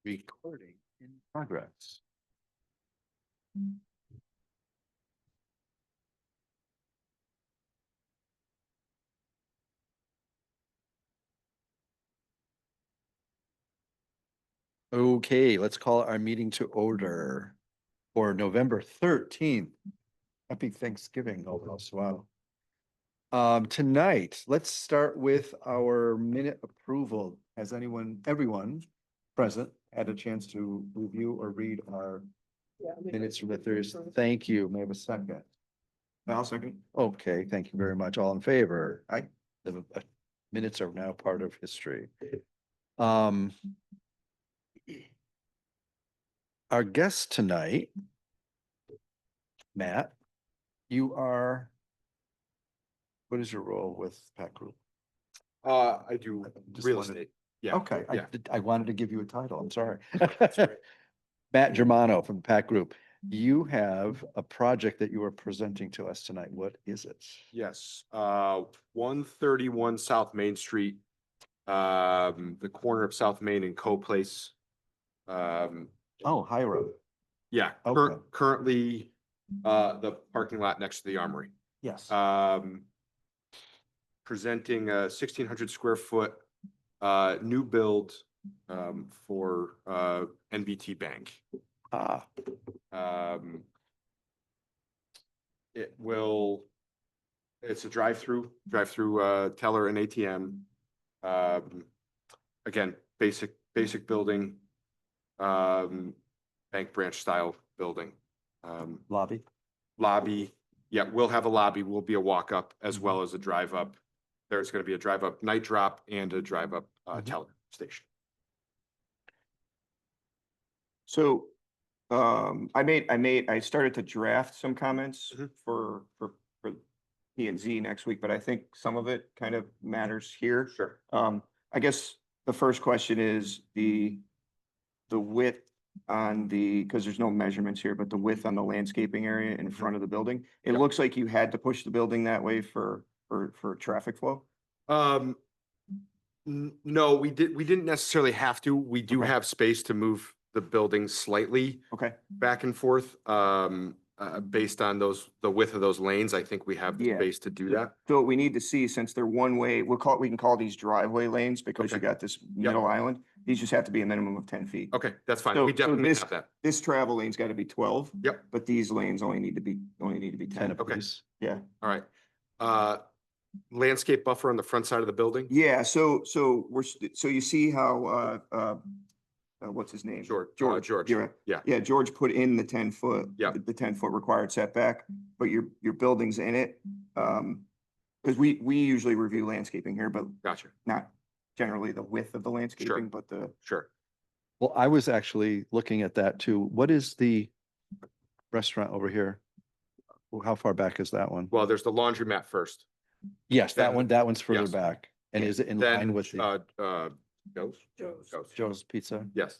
Recording in progress. Okay, let's call our meeting to order for November 13th. Happy Thanksgiving, all as well. Tonight, let's start with our minute approval. Has everyone present had a chance to review or read our minutes from the Thursday? Thank you. May I have a second? I'll second. Okay, thank you very much. All in favor? The minutes are now part of history. Our guest tonight, Matt, what is your role with Pack Group? I do Just real wanted- estate. Yeah. Okay, Yeah. I wanted to give you a title. I'm sorry. That's great. Matt Germano from Pack Group. You have a project that you are presenting to us tonight. What is it? Yes, 131 South Main Street, the corner of South Main and Co Place. Oh, High Road. Yeah, Okay. currently, the parking lot next to the Armory. Yes. Presenting a 1,600 square foot, new build, for, NBT Bank. Ah, It's a drive-through, teller and ATM. Again, basic building, bank branch style building. lobby. Lobby, yeah, we'll have a lobby, will be a walk-up as well as a drive-up. There's gonna be a drive-up night drop and a drive-up, teller station. So, I started to draft some comments for P and Z next week, but I think some of it kind of matters here. Sure. I guess the first question is the width on because there's no measurements here, but the width on the landscaping area in front of the building. It Yep. looks like you had to push the building that way for traffic flow. No, we didn't necessarily have to. We do Okay. have space to move the building slightly Okay, back and forth. Based on the width of those lanes, I think we have the Yeah. space to do that. so what we need to see, since they're one way, we can call these driveway lanes because you Okay. got this middle island. These just have to be a minimum of 10 feet. Okay, that's fine. So- We so definitely this- have that. This travel lane's got to be 12. Yep. But these lanes only need to be 10 10. Okay. apiece. Yeah. All right. Landscape buffer on the front side of the building? Yeah, so you see how, what's his name? George. George. George. Yeah. Yeah. Yeah, George put in the 10-foot. Yeah. The 10-foot required setback, but your building's in it. Because we usually review landscaping here, but Gotcha. not generally the width of the landscaping, but the. Sure. Well, I was actually looking at that too. What is the restaurant over here? Well, how far back is that one? Well, there's the laundromat first. Yes, then- that one's further yes. back. And Yeah. is it in Then, line with the Joe's? Joe's. Joe's Pizza, Yes.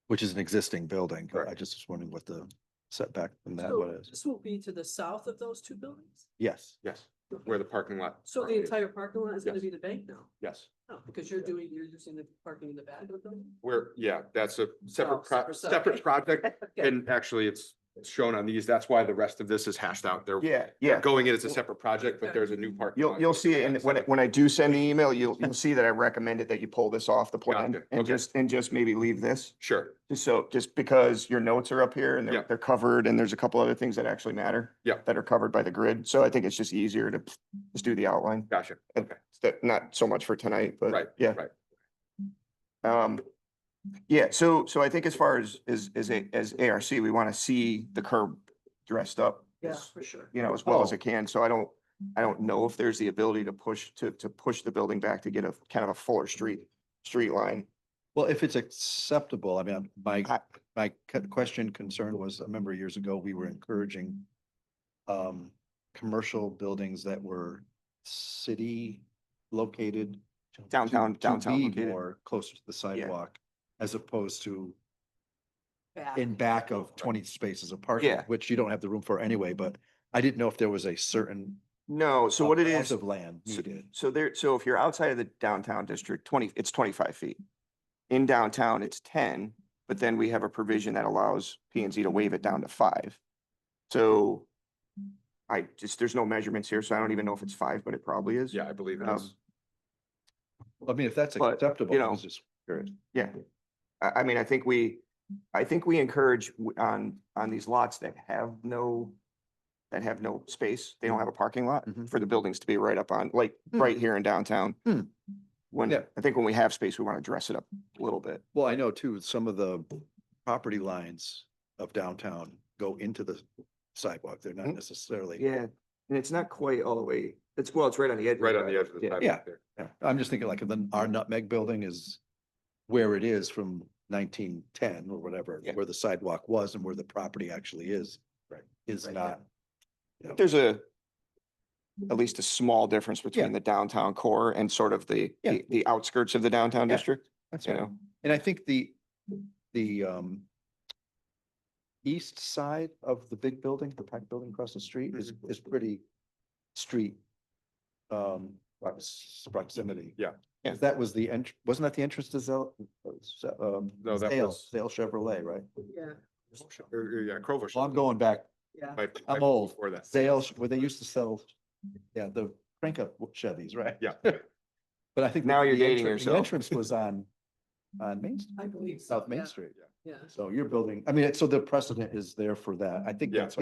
which is an existing building? But I Correct. just was wondering what the setback from that So what is. this will be to the south of those two buildings? Yes. Yes. Where the parking lot. So the currently is. entire parking lot is gonna Yes. be the bank now? Yes. Oh, because you're using the parking in the back of the building? Yeah, that's a separate, separate side. separate project. Okay. And actually, it's shown on these. That's why the rest of this is hashed out. They're Yeah. going in as a separate project, but there's a new parking lot. You'll see it, and when I do send the email, you'll see that I recommended that you pull this off the plan Gotcha. and Okay. just maybe leave this. Sure. Just because your notes are up here and Yeah. they're covered, and there's a couple other things that actually matter. Yeah. That are covered by the grid, so I think it's just easier to just do the outline. Gotcha. Okay. Not so much for tonight, but. Right. Yeah. Right. Yeah, so I think as far as ARC, we want to see the curb dressed up. Yeah, as, for sure. as well as Oh. it can, so I don't know if there's the ability to push the building back to get a kind of a fuller street line. Well, if it's acceptable, I mean, my I- concern was, I remember years ago, we were encouraging commercial buildings that were city located. Downtown to be located. more closer to the sidewalk as opposed to in back of 20 spaces of parking, Yeah. which you don't have the room for anyway, but I didn't know if there was a certain No, so what it amount is, of land needed. so if you're outside of the downtown district, it's 25 feet. in downtown, it's 10, but then we have a provision that allows P and Z to waive it down to 5. So there's no measurements here, so I don't even know if it's 5, but it probably is. Yeah, I believe it Um, is. I mean, if that's But, acceptable, you I know, was just curious. Yeah. I mean, I think we encourage on these lots that have no space, they don't have a parking lot Mhm. for the buildings to be right up on, like, Hmm. right here in downtown. Hmm. When, Yeah. I think when we have space, we want to dress it up a little bit. Well, I know too, some of the property lines of downtown go into the sidewalk. They're not Mhm. necessarily. Yeah, and it's not quite all the way, it's right on the edge. Right on the edge of the Yeah. sidewalk Yeah. there. Yeah, I'm just thinking like our Nutmeg building is where it is from 1910 or whatever, Yeah. where the sidewalk was and where the property actually is. Right. Is Right, not. you know, There's at least a small difference between the downtown core and sort of Yeah. the outskirts of the downtown Yeah. district. That's you right. know. And I think the east side of the big building, the Pack building across the street is pretty street proximity. Yeah. Yeah. That was wasn't that the entrance to No, that Zale was. Chevrolet, right? Yeah, Yeah, Crover. Well, I'm going back. yeah. I'm old. For that. Zale, where they used to sell, the crank up Chevys, right? Yeah. But I think. Now the you're dating entrance- yourself. The entrance was on Main Street, I believe so. South Main yeah, Street. Yeah. So you're building, I mean, so the precedent is there for that. I think Yeah. that's,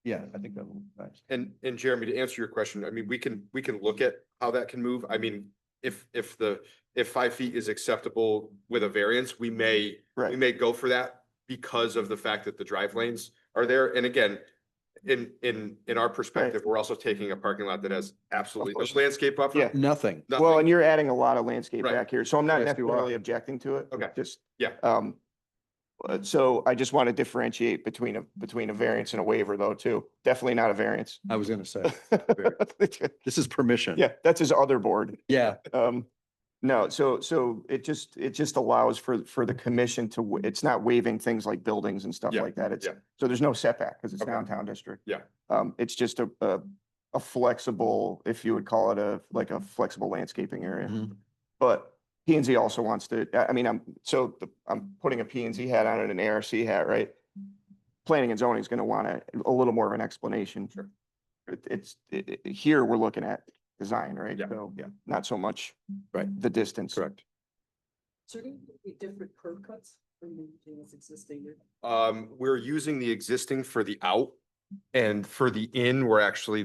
Yeah. I think that would be nice. And Jeremy, to answer your question, I mean, we can look at how that can move. I mean, if 5 feet is acceptable with a variance, we may go for that because of the fact that the drive lanes are there. And again, in our perspective, we're also taking a parking lot that has absolutely no course. landscape buffer. Yeah. Nothing. Well, Nothing. and you're adding a lot of landscape Right. back here, so I'm not Yes, you are. necessarily objecting to it. Okay. Just. Yeah. So I just want to differentiate between a variance and a waiver though, too. Definitely not a variance. I was gonna say, this is permission. Yeah, that's his other board. Yeah, No, so it just allows for the commission to, it's not waiving things like buildings and stuff Yeah, like that. It's, yeah. so there's no setback because it's Okay. downtown district. Yeah. It's just a flexible, if you would call it a flexible landscaping area. Mhm. But P and Z also wants to, I mean, I'm putting a P and Z hat on and an ARC hat, right? Planning and zoning is going to want a little more of an explanation. Sure. Here, we're looking at design, right? Yeah, So, yeah. not so much. Right. The distance. correct. So are going to be different curb cuts from what's existing there? We're using the existing for the out. And for the in,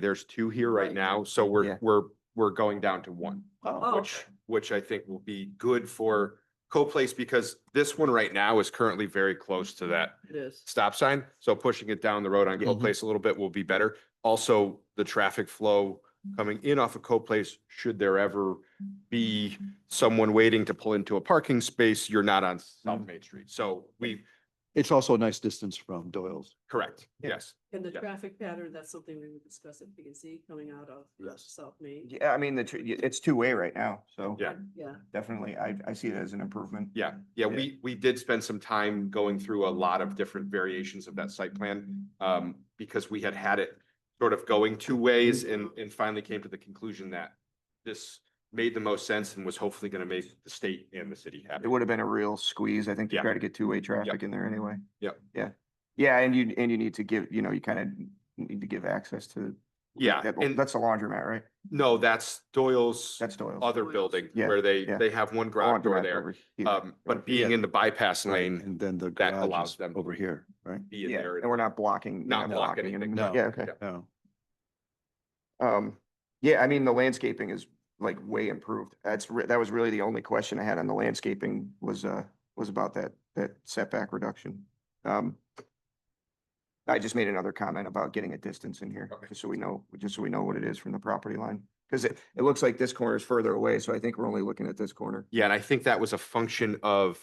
there's 2 here right Right. now. So Yeah. we're going down to 1. Oh, Which I think will be good for Co-Place because this one right now is currently very close to that it is. stop sign. So pushing it down the road on Yeah. Co-Place a little bit will be better. Also, the traffic flow coming in off of Co-Place, should there ever be someone waiting to pull into a parking space, you're not on South Main Street. So It's also a nice distance from Doyle's. correct, Yeah. yes. And the Yeah. traffic pattern, that's something we would discuss at P and Z coming out of Yes. South Main. Yeah, I mean, it's two-way right now, so. Yeah. Yeah, Definitely, I see it as an improvement. Yeah, Yeah. we did spend some time going through a lot of different variations of that site plan. Because we had it sort of going 2 ways and finally came to the conclusion that this made the most sense and was hopefully gonna make the state and the city It happy. would have been a real squeeze, I think, to Yeah. try to get two-way traffic in there anyway. Yep. Yeah. Yeah, and you need to give, you kind of need to give access to. Yeah, and That's the laundromat, right? no, that's Doyle's That's Doyle's. other Doyle's. building Yeah, where yeah. they have one garage door Laundromat there. over here. But being in the bypass lane, And then the that garage allows is them over here, right? be in Yeah, there. and we're not blocking. Not blocking anything. No. Yeah, okay. No. Yeah, I mean, the landscaping is like way improved. That was really the only question I had on the landscaping was about that setback reduction. I just made another comment about getting a distance in here, Okay. just so we know what it is from the property line. Because it looks like this corner is further away, so I think we're only looking at this corner. Yeah, and I think that was a function of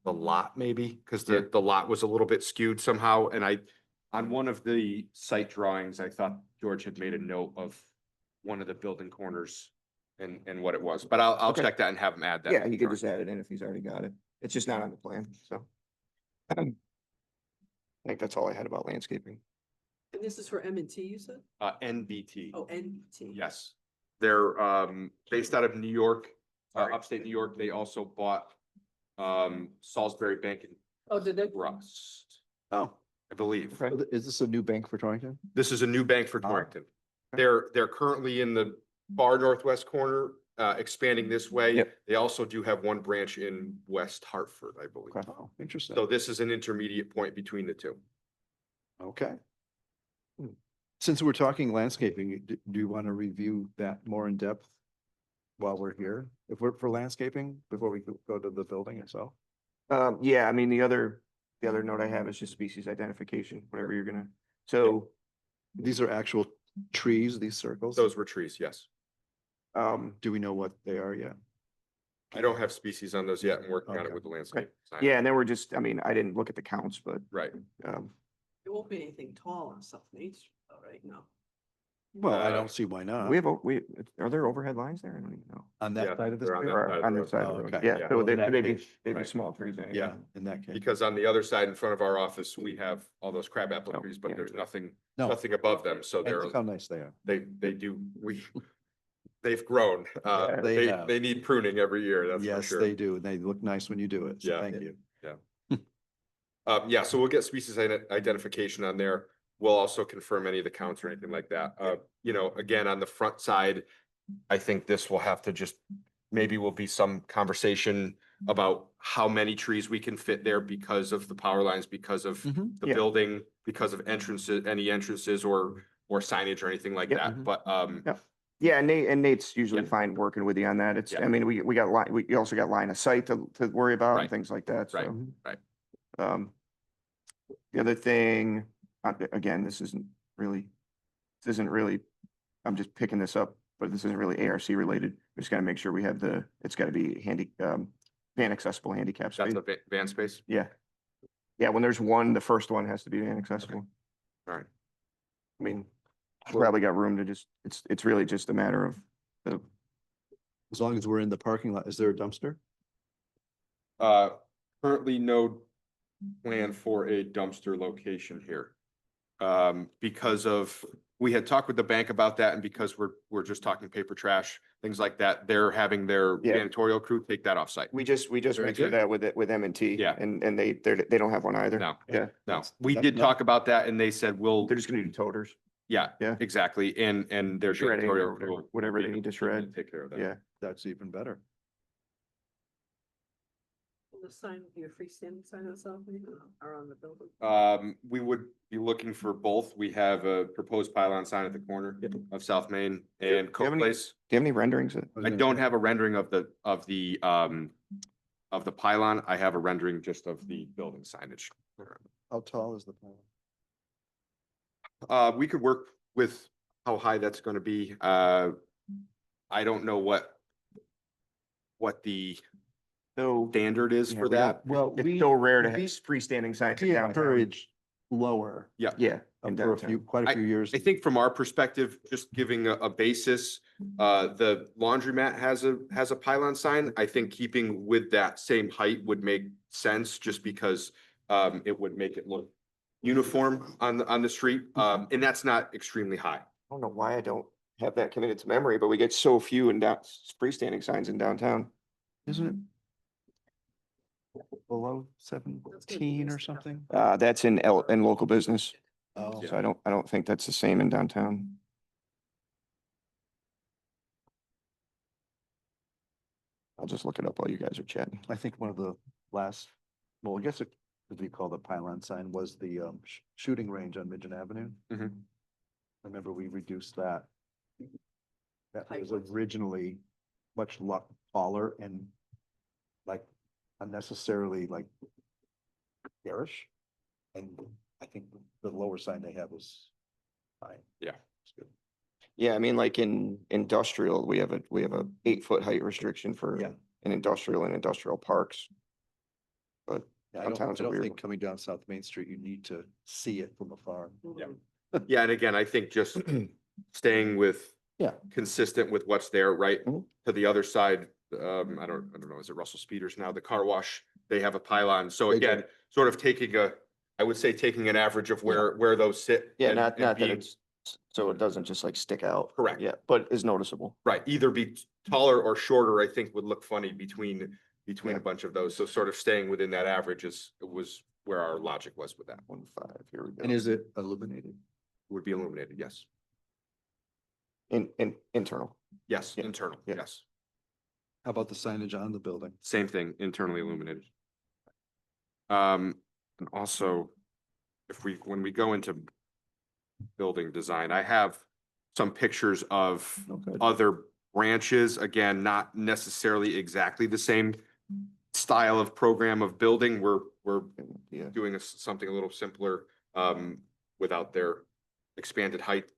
the lot maybe, because Yeah. the lot was a little bit skewed somehow. And on one of the site drawings, I thought George had made a note of one of the building corners and what it was, but I'll Okay. check that and have him add that. Yeah, to the he could drawing. just add it in if he's already got it. It's just not on the plan, so. I think that's all I had about landscaping. and this is for M&T, you said? NBT. Oh, NT. Yes, they're based out of New York, Sorry. upstate New York. They also bought Salisbury Bank and Oh, did they? Trust, Oh, I believe. Okay. is this a new bank for Torrington? This is a new bank for Ah. Torrington. Okay. They're currently in the far northwest corner, expanding this way. Yep. They also do have one branch in West Hartford, I believe. Okay. Oh, interesting. So this is an intermediate point between the two. Okay. Since we're talking landscaping, do you want to review that more in depth while we're here? If we're for landscaping, before we go to the building itself? Yeah, I mean, the other note I have is just species identification, whatever you're gonna, so, These are actual trees, these circles? Those were trees, yes. Do we know what they are yet? I don't have species on those yet. I'm working on it Okay. with the landscape. sign. yeah, and then we're just, I mean, I didn't look at the counts, but, Right. It won't be anything tall on South Main Street, though, right? No. Well, I Uh, don't see why not. are there overhead lines there? I don't even know. On Yeah, that side of the they're on street? that Or side of on the the road. side of Oh, the road, okay. yeah, Yeah. so Well, they, in that they'd be, case, they'd be right. small trees. anyway. Yeah, in that case. Because on the other side in front of our office, we have all those crabapple Oh, trees, but yeah. there's nothing, No. nothing above them. So And they're, look how nice they are. they've grown. Yeah, they have. They need pruning every year, that's for Yes, sure. they do. And they look nice when you do it. So Yeah. thank you. Yeah, so we'll get species identification on there. We'll also confirm any of the counts or anything like that. You know, again, on the front side, I think this will have to just, maybe will be some conversation about how many trees we can fit there because of the power lines, because of Mhm. the Yeah. building, because of entrances, any entrances or signage or anything like Yep. that. But, Yep. Yeah, and Nate's usually Yeah. fine working with you on that. It's, Yeah. I mean, we got line, we also got line of sight to worry about Right. and things like that, Right. so. Right. The other thing, again, this isn't really, I'm just picking this up, but this isn't really ARC related. We just gotta make sure we have it's gotta be van accessible handicap space. that's a van space. Yeah. Yeah, when there's one, the first one has to be van accessible. All right. I mean, probably got room to just, it's really just a matter of the, As long as we're in the parking lot, is there a dumpster? Currently no plan for a dumpster location here. Because of, we had talked with the bank about that and because we're just talking paper trash, things like that, they're having their Yeah. janitorial crew take that offsite. we just Very went through good. that with M&T. Yeah. And they don't have one either. No, Yeah, no, That's- we that- did no. talk about that and they said, we'll, they're just gonna do toters, yeah, Yeah. exactly. And their shredding or janitorial whatever, crew. whatever they will need to shred. Take care of that. Yeah. That's even better. The sign, your freestanding sign on South Main or on the building? We would be looking for both. We have a proposed pylon sign at the corner Yep. of South Main you and have Coke any- Place. Do you have any renderings? I don't have a rendering of the pylon. I have a rendering just of the building signage. How tall is the pylon? We could work with how high that's gonna be. I don't know what the So standard is Yeah, for we don't- that. Well, it's so rare to have freestanding signs in we downtown. encourage lower Yeah. in for a few, downtown. quite a few years. I think from our perspective, just giving a basis, the laundromat has a pylon sign. I think keeping with that same height would make sense just because it would make it look uniform on the street. And that's not extremely high. I don't know why I don't have that committed to memory, but we get so few freestanding signs in downtown. Isn't it below That's gonna be 17 or nice to have. something? That's in local business. Oh, So I don't think that's the same in downtown. I'll just look it up while you guys are chatting. I think one of the last, well, I guess it could be called a pylon sign was the shooting range on Midgeon Avenue. Mhm. I remember we reduced that. That Height was was- originally much taller and like unnecessarily like garish. And I think the lower sign they had was fine. Yeah. It's good. Yeah, I mean, like in industrial, we have a 8-foot height restriction for Yeah. in industrial and industrial parks. But Yeah, I don't Downtown's a weird think one. coming down South Main Street, you need to see it from afar. Yeah. Mhm. Yeah, and again, I think just staying with. Yeah. Consistent with what's there, right? Mhm. To the other side, I don't know, is it Russell Speeders now? The car wash, they have a pylon. So They do. again, sort of taking I would say taking an average of where those sit. yeah, and- not and that being- it's, so it doesn't just like stick out. Correct. Yeah, but is noticeable. Right, either be taller or shorter, I think would look funny between between Yeah. a bunch of those. So sort of staying within that average was where our logic was with that. 1.5, here we go. And is it illuminated? Would be illuminated, yes. Internal. Yes, Yeah. internal, Yeah. yes. How about the signage on the building? Same thing, internally illuminated. And also, when we go into building design, I have some pictures of Oh, good. other branches, again, not necessarily exactly the same style of program of building. We're Yeah. doing something a little simpler, without their expanded height,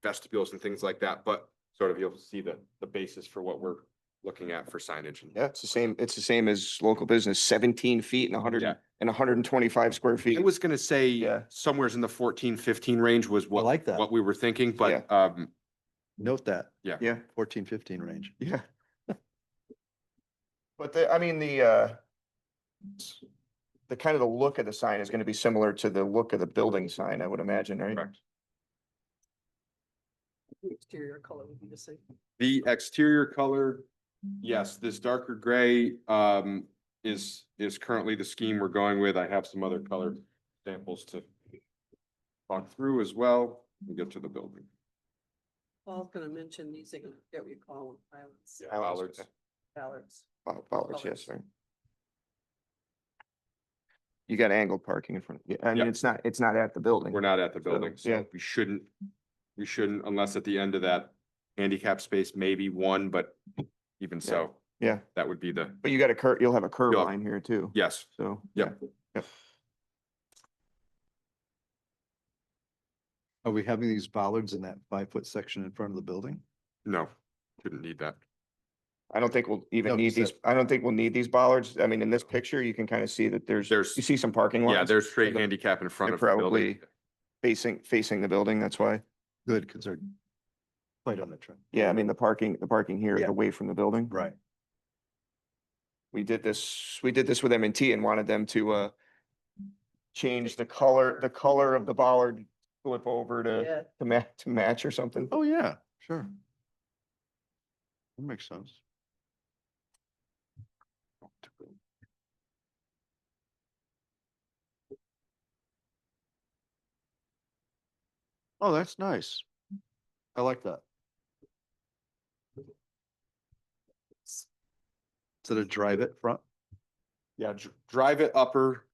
vestibules and things like that, but sort of you'll see the basis for what we're looking at for signage. And Yeah, it's the same as local business, 17 feet and 100 Yeah. and 125 square I feet. was gonna say Yeah. somewhere's in the 14, 15 range was what, like that. what we were thinking, but, Note that, Yeah, 14, 15 range. yeah. But I mean, the kind of the look of the sign is gonna be similar to the look of the building sign, I would imagine, right? Correct. The exterior color would be the same. The exterior color, yes, this darker gray, is currently the scheme we're going with. I have some other color samples to talk through as well and get to the building. Paul's gonna mention these, I forget what you call them, islands, Yeah, bollards. ballards. Bollards, yes, Bollards. right. You got angled parking in front. Yeah, I mean, Yep. it's not at the building. We're not at the building, yeah. so we shouldn't unless at the end of that handicap space, maybe one, but even so, Yeah, that would be the, but you got a curve, you'll have a curve You'll- line here too. yes. So. Yep. Are we having these bollards in that 5-foot section in front of the building? No, couldn't need that. I don't think we'll even No, need just these, I don't think we'll need these bollards. I mean, in this picture, you can kind of see that There's- you see some parking lots. Yeah, there's straight the- handicap in front they're of the building. probably facing the building, that's why. Good, because they're quite on the trend. Yeah, I mean, the parking here is Yeah. away from the building. Right. We did this with M&T and wanted them to change the color of the bollard, flip over Yeah, to match or something. Oh, yeah, sure. That makes sense. Oh, that's nice. I like that. So to drive it front? Yeah, drive it upper,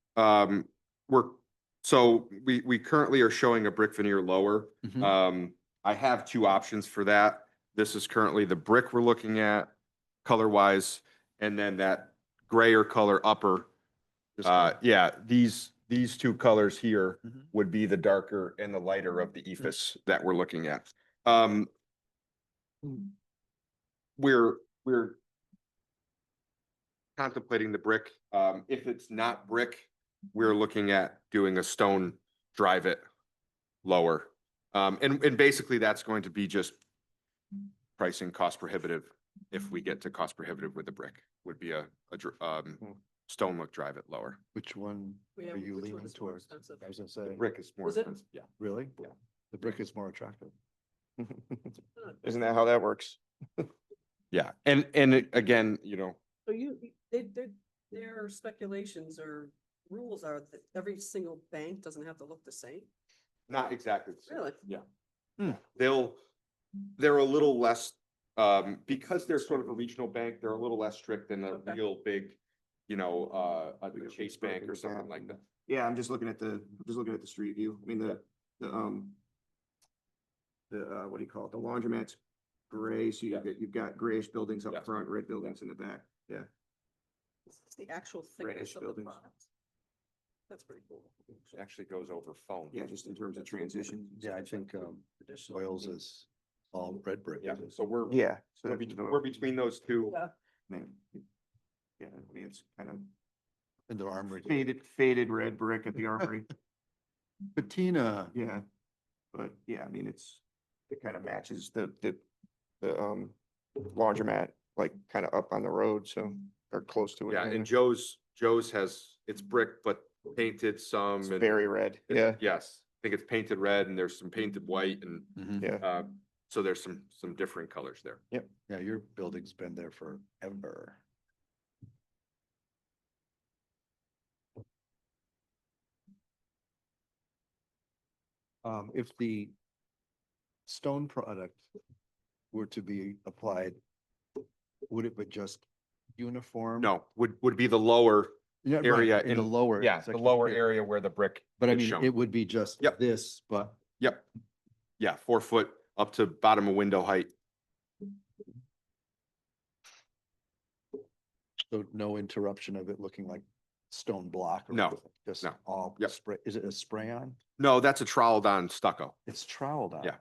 we currently are showing a brick veneer lower. Mhm. I have two options for that. This is currently the brick we're looking at color wise, and then that grayer color upper. This color. Yeah, these two colors here Mhm. would be the darker and the lighter of the ephes that we're looking at. We're contemplating the brick. If it's not brick, we're looking at doing a stone drive it lower. And basically that's going to be just pricing cost prohibitive. If we get to cost prohibitive with the brick, would be a stone look drive it lower. Which one We are have- you which one leaning is more towards? expensive? I was gonna say, Brick is more Is it? expensive, yeah. really? Yeah. The brick is more attractive. Isn't that how that works? Yeah, and again, So their speculations or rules are that every single bank doesn't have to look the same? not exactly. the same. Really? Yeah. They're a little less, because they're sort of a regional bank, they're a little less strict than a Okay. real big, a Chase Bank or something like that. Yeah, I'm just looking at the street view. I mean, what do you call it? The laundromat's gray, so you've got grayish buildings up Yes. front, red buildings in the back. Yeah. It's the actual Reddish thickness of the buildings. product. That's pretty cool. It actually goes over phone. Yeah, just in terms of transition. Yeah, I think Traditional. Oils is all red brick. Yeah, so we're, Yeah. So we're between those two. Yeah, man, yeah, I mean, it's kind of In the armory. faded red brick at the armory. Patina. Yeah. But yeah, I mean, it kind of matches the laundromat, like kind of up on the road, so, or close to it. Yeah, anyway. and Joe's it's brick, but painted some. It's and very red. it's- Yeah. Yes, I think it's painted red and there's some painted white and, Mhm. Yeah. so there's some different colors there. Yeah, your building's been there forever. If the stone product were to be applied, would it be just uniform? No, would be the lower Yeah, right, area in the lower. yeah, the section lower here. area where the brick But I is mean, shown. it would be just Yep. this, but Yep. Yeah, 4 foot up to bottom of window height. so no interruption of it looking like stone block. Or No, anything, Just no. all Yep. spray, is it a spray on? No, that's a troweled on stucco. It's troweled on. Yeah.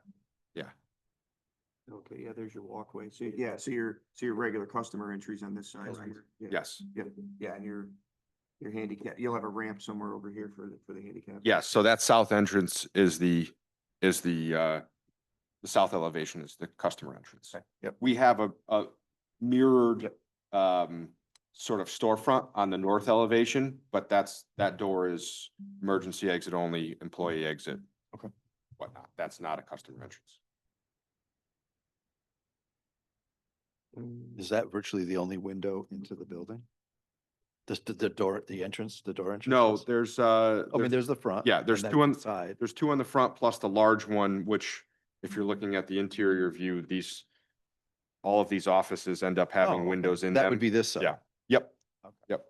Okay, yeah, there's your walkway. So, yeah, so your regular customer entries on this side, right? Yeah. Yes. Yeah, yeah, and your handicap, you'll have a ramp somewhere over here for the handicap. Yes, so that south entrance is the south elevation is the customer entrance. Okay, yep. We have a mirrored sort of storefront on the north elevation, but that door is emergency exit only, employee exit. Okay. Whatnot. That's not a customer entrance. Is that virtually the only window into the building? The door, the entrance, the door entrance? No, is? there's I mean, there's the front. yeah, there's and then two on the side. There's two on the front plus the large one, which if you're looking at the interior view, all of these offices end up Oh, having okay. windows in That them. would be this side. Yeah. Yep. Okay. Yep.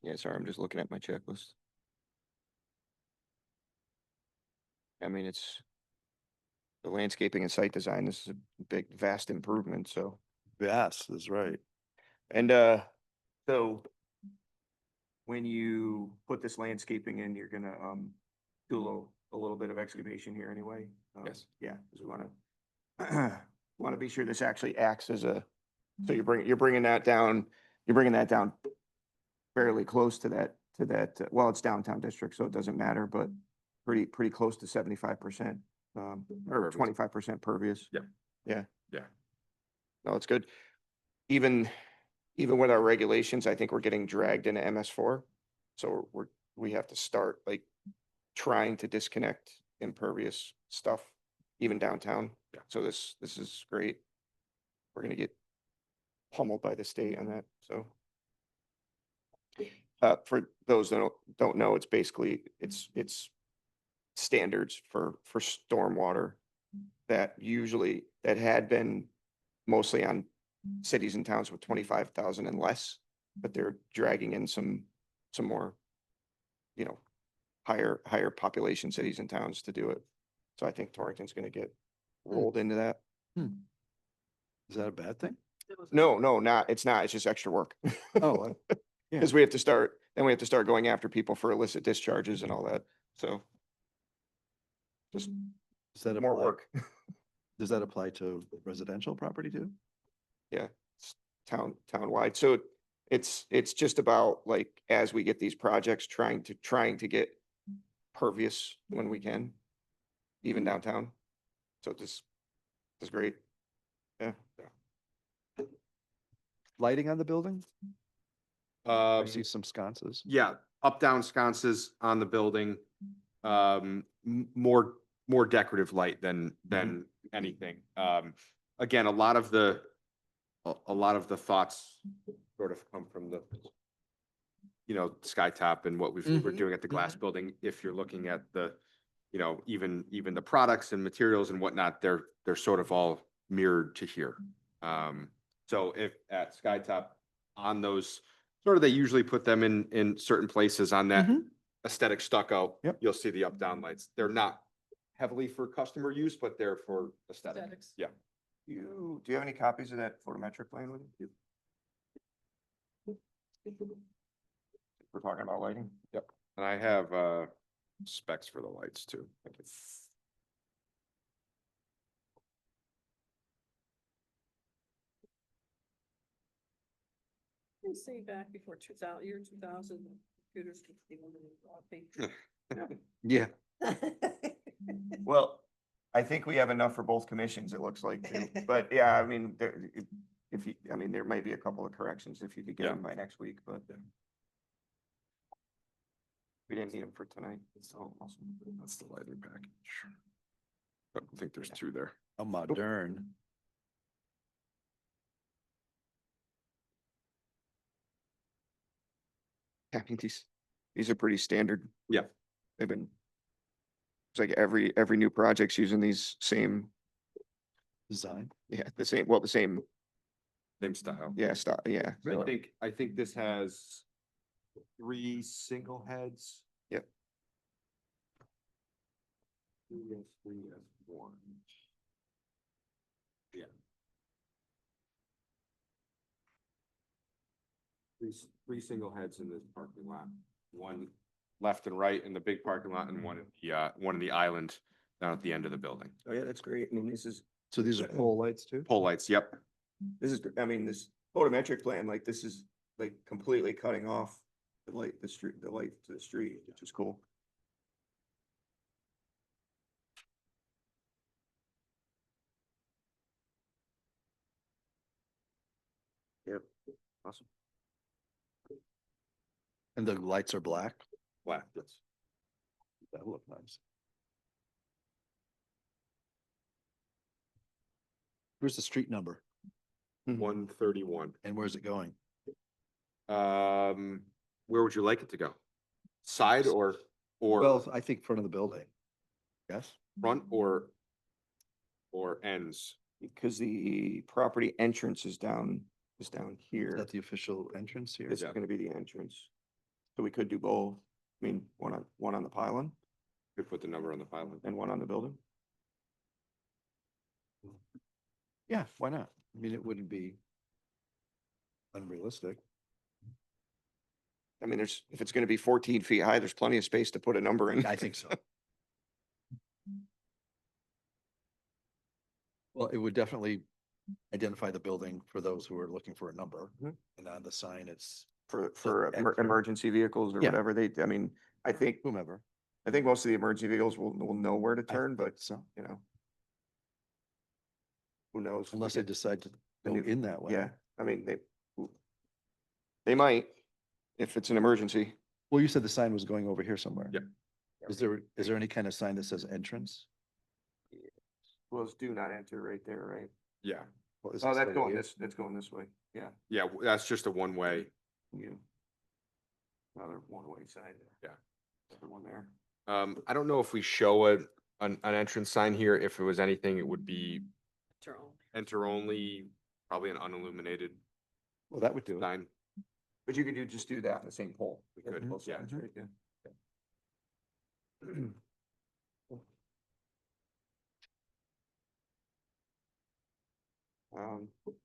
Yeah, sorry, I'm just looking at my checklist. I mean, it's the landscaping and site design, this is a big, vast improvement, so. Yes, that's right. And, so when you put this landscaping in, you're gonna, do a little bit of excavation here anyway? Yes. Yeah, because we wanna be sure this actually acts as a, so you're bringing that down fairly close to that, well, it's downtown district, so it doesn't matter, but pretty close to 75%, or Pervious. 25% pervious. Yeah. Yeah. Yeah. No, it's good. Even with our regulations, I think we're getting dragged into MS4. So we have to start like trying to disconnect impervious stuff, even downtown. Yeah. So this is great. We're gonna get pummeled by the state on that, so. For those that don't know, it's basically, it's standards for stormwater that had been mostly on cities and towns with 25,000 and less, but they're dragging in some more, higher population cities and towns to do it. So I think Torrington's gonna get rolled into that. Is that a bad thing? No, it's not. It's just extra work. Oh, yeah. Because we have to start going after people for illicit discharges and all that. So just Does that more apply- work. Does that apply to residential property too? Townwide. So it's just about like, as we get these projects, trying to get pervious when we can, even downtown. So this is great. Yeah. Lighting on the building? I Um, see some sconces. yeah, up down sconces on the building. More decorative light than anything. Again, a lot of the thoughts sort of come from the Skytop and what we're Mhm, doing at the glass building. If you're looking at the, even the products and materials and whatnot, they're sort of all mirrored to here. So if at Skytop on those, sort of, they usually put them in certain places on that Mhm. aesthetic stucco. Yep. You'll see the up down lights. They're not heavily for customer use, but they're for aesthetic. Aesthetics. Yeah. Do you have any copies of that photometric plan with you? We're talking about lighting? Yep. And I have specs for the lights too. Thank you. I say back before 2000, computers. could be limited Yeah. broadband. Well, I think we have enough for both commissions, it looks like, too. But yeah, I mean, there might be a couple of corrections if you could get Yeah. them by next week, but we didn't need them for tonight. So awesome. That's the lighting package. I think there's two there. A modern. I mean, these are pretty standard. Yeah. They've been. It's like every new project's using these same, Design. the same, the same, Same style. yeah. I think this has 3 single heads. Yep. 3 as 1. Yeah. Three single heads in this parking lot, one left and right in the big parking lot and one in the island down at the end of the building. Oh, yeah, that's great. I mean, this is, So these are pole lights too? Pole lights, yep. I mean, this photometric plan, like, this is like completely cutting off the light to the street, which is cool. Yep, awesome. And the lights are black? Black, yes. That look nice. Where's the street number 131. and where's it going? Where would you like it to go? Side or Well, I think front of the building. Yes? front or ends? Because the property entrance is down Is here. that the official entrance here? This is Yeah. gonna be the entrance. So we could do both. I mean, one on the pylon Could put the number on the pylon. and one on the building. Yeah, why not? I mean, it wouldn't be unrealistic. I mean, if it's gonna be 14 feet high, there's plenty of space to put a number in. I think so. Well, it would definitely identify the building for those who are looking for a number. Mhm. And on the sign, it's For extra. emergency vehicles or Yeah. whatever. I mean, I think whomever. most of the emergency vehicles will know where to I turn, think but so, you know. Who knows? unless they decide to go new- in that way. Yeah, I mean, they might, if it's an emergency. Well, you said the sign was going over here somewhere. Yep. Is there any kind of sign that says entrance? Well, it's do not enter right there, right? Yeah, What is Oh, it that's say going here? that's going this way, yeah. yeah, that's just a one-way. Yeah. Another one-way side. Yeah. Another one there. I don't know if we show an entrance sign here. If it was anything, it would be Enter only. enter only, probably an unilluminated Well, that would do it. sign. But you could just do that on the same pole. We could, Both yeah. sides, right, yeah.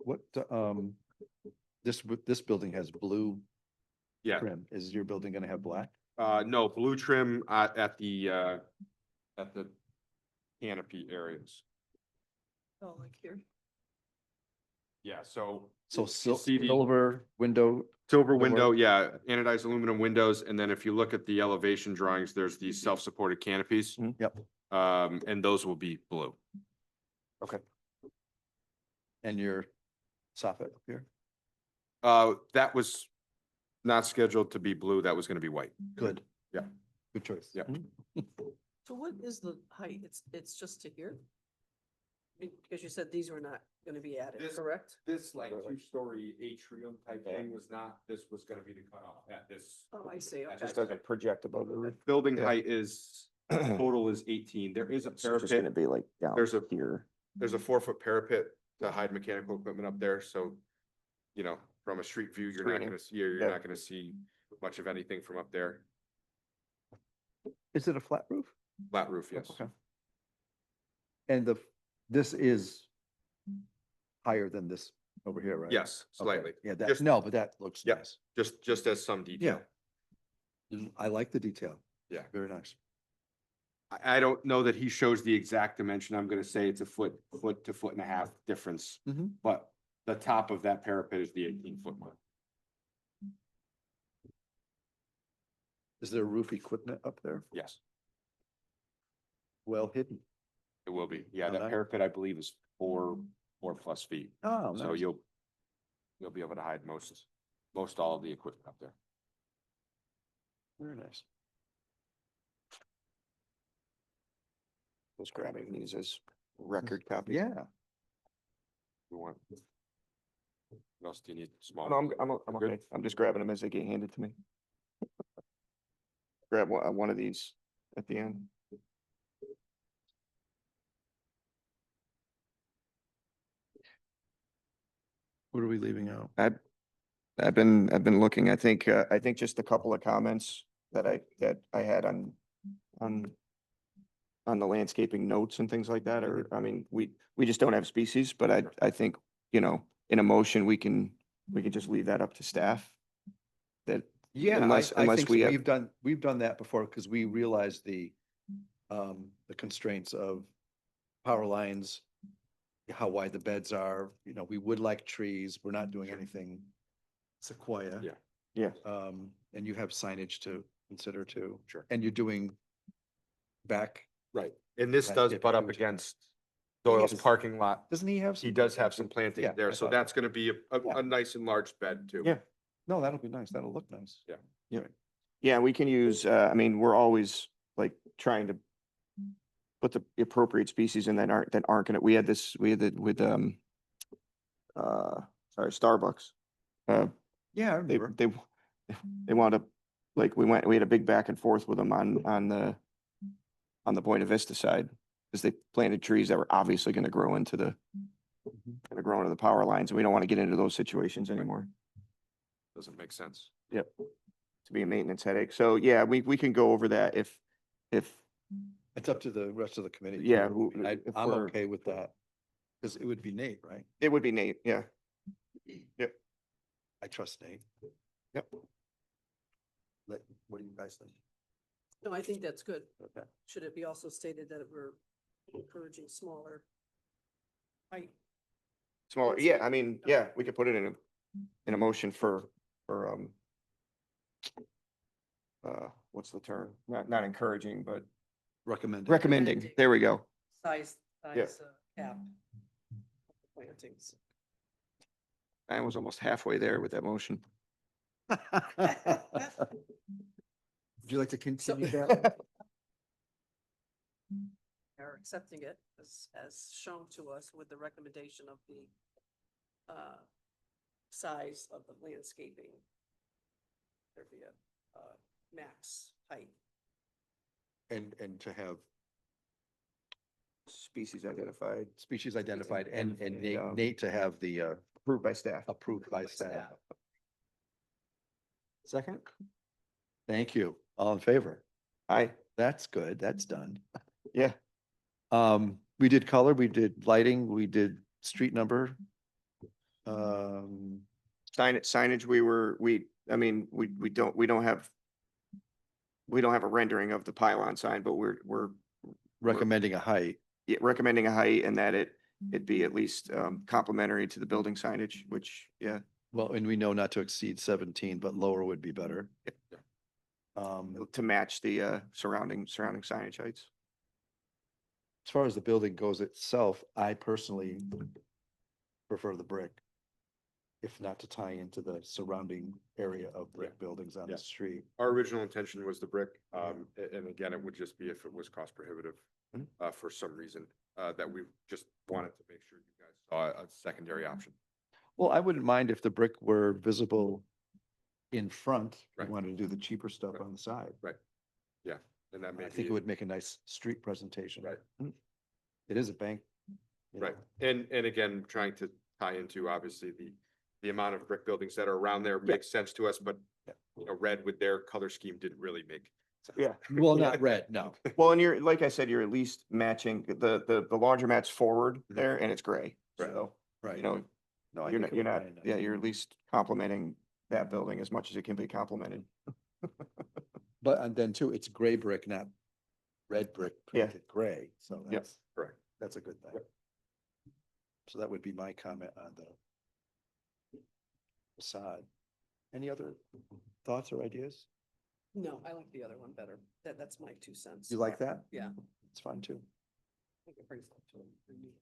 What, this building has blue Yeah, trim. Is your building gonna have black? no, blue trim at the canopy areas. Oh, like here. Yeah, so So see the- silver window, silver The window, work- yeah, anodized aluminum windows, and then if you look at the elevation drawings, there's these self-supported canopies. yep, And those will be blue. and your soffit up here. That was not scheduled to be blue, that was gonna be white. Good. Yeah. Good choice. Yeah. So what is the height? It's just to here? Because you said these were not gonna be added, This- correct? This like two-story atrium type thing was not, this was gonna be the cutoff at this. Oh, I see, It okay. Just doesn't project above the roof. Building Yeah. height is, total is 18. There is a It's just gonna parapet, be like down There's a- here. there's a 4-foot parapet to hide mechanical equipment up there, so, you know, from a street view, you're not Screening. gonna see, you're Yeah. not gonna see much of anything from up there. Is it a flat roof? Flat roof, yes. Okay. And this is higher than this over here, right? Yes, Okay. slightly. Yeah, that, Just- no, but that looks Yep. nice. Just as some detail. I like the detail. Yeah. Very nice. I don't know that he shows the exact dimension. I'm gonna say it's a foot to foot and a half difference. Mhm. But the top of that parapet is the 18-foot mark. Is there roof equipment up there? Yes, Well hidden. it will be. Yeah, Oh, that nice. parapet, I believe, is 4+ feet. Oh, So nice. you'll be able to hide most all of the equipment up there. Very nice. Just grabbing these as record copy. Yeah. We want. What else do you need? Small. No, I'm okay. I'm just grabbing them as they get handed to me. grab one of these at the end. What are we leaving out? I've been looking, I think just a couple of comments that I had on the landscaping notes and things like that, or, I mean, we just don't have species, but I think, you know, in a motion, we can just leave that up to staff. That, Yeah, Unless- I unless think we so. have- We've done that before because we realized the constraints of power lines, how wide the beds are, you know, we would like trees. We're not doing anything sequoia. Yeah. yeah, And you have signage to consider too. Sure. And you're doing back, Right. And this That's does it, butt up huge. against Doyle's Yes. parking lot. doesn't he have? He some- does have some planting Yeah, there, I so thought- that's gonna be Yeah. a nice enlarged bed too. yeah. No, that'll be nice. That'll look nice. Yeah, we can use, I mean, we're always like trying to put the appropriate species in that aren't gonna, we had that with, sorry, Starbucks. Yeah, I They, remember. they wound up, like, we had a big back and forth with them on the Buena Vista side. Because they planted trees that were obviously gonna grow into the power lines, and we don't want to get into those situations anymore. Doesn't make sense. Yep. To be a maintenance headache. So, yeah, we can go over that if, It's up to the rest of the committee. Yeah, if I'm we're- okay with that. Because it would be Nate, right? it would be Nate, yeah. I trust Nate. Yep. What do you guys think? No, I think that's good. Okay. Should it be also stated that we're encouraging smaller height? Smaller, yeah, I mean, yeah, we could put it in a motion for, what's the term? Not encouraging, but Recommended. recommending. There we go. Size, Yeah. cap. Plantings. I was almost halfway there with that motion. Would you like to continue So- that? Are accepting it as shown to us with the recommendation of the size of the landscaping. There'd be a max height. And to have Species identified, species identified and Nate, Yeah. Nate to have the approved by staff. approved by By staff. staff. Second? Thank you. All in favor? Aye, That's good. That's done. yeah, We did color, we did lighting, we did street number. signage, I mean, we don't have a rendering of the pylon sign, but we're Recommending a height. yeah, recommending a height and that it be at least complementary to the building signage, which, yeah, Well, and we know not to exceed 17, but lower would be better. to match the surrounding signage heights. As far as the building goes itself, I personally prefer the brick. If not to tie into the surrounding area of brick buildings on Yeah. the street. Our original intention was the brick, and again, it would just be if it was cost prohibitive, for some reason, that we just wanted to make sure you guys saw a secondary option. Well, I wouldn't mind if the brick were visible in front. We Right. wanted to do the cheaper stuff Right. on the side. And that may I think be, it would make a nice street presentation. Right. It is a bank. you right, know. and again, trying to tie into obviously the amount of brick buildings that are around there makes sense to us, but Yeah. you know, red with their color scheme didn't really make sense. Yeah. Well, not red, no. Well, and you're, like I said, you're at least matching the laundromat's forward there and it's gray. Right. So, Right. you know, No, I you're think not, it you're would not, be nice. yeah, you're at least complimenting that building as much as it can be complimented. But, and then too, it's gray brick, not red brick Yeah. painted gray, so Yep. that's, Correct. that's a good thing. So that would be my comment on the facade. Any other thoughts or ideas? No, I like the other one better. That's my 2 cents. You like that? Yeah. It's fine too. I think it brings it to a new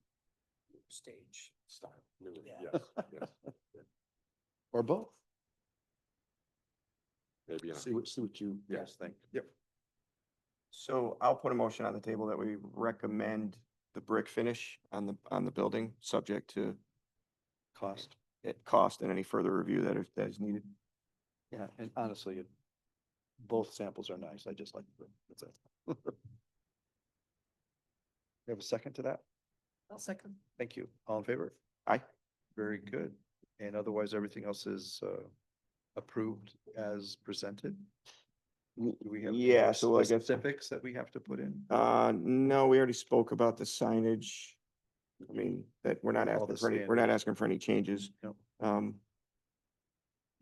stage. Style. Yeah. Yes, yes, Or both. maybe, See what you guys think. Yep. So I'll put a motion on the table that we recommend the brick finish on the building, subject to Cost. cost and any further review that is needed. Yeah, and honestly, both samples are nice. I just like them. That's it. You have a second to that? I'll second. Thank you. All in favor? Aye. Very good. And otherwise, everything else is approved as presented? Do we have any Yeah, more so I guess- specifics that we have to put in? No, we already spoke about the signage. I mean, that we're not All asking the for any, we're not standards. asking for any changes. No.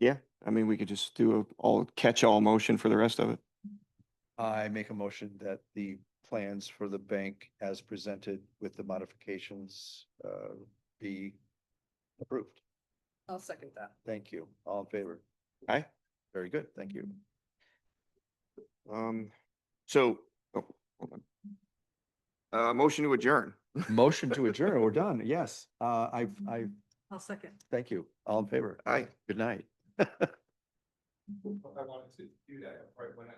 Yeah, I mean, we could just do a all catch-all motion for the rest of it. I make a motion that the plans for the bank as presented with the modifications be approved. I'll second that. Thank you. All in favor? Aye. Very good. Thank you. So, oh, hold on. Motion to adjourn. Motion to adjourn. We're done. Yes. I I'll second. thank you. All in favor? Aye. Good night. I wanted to do that right when I.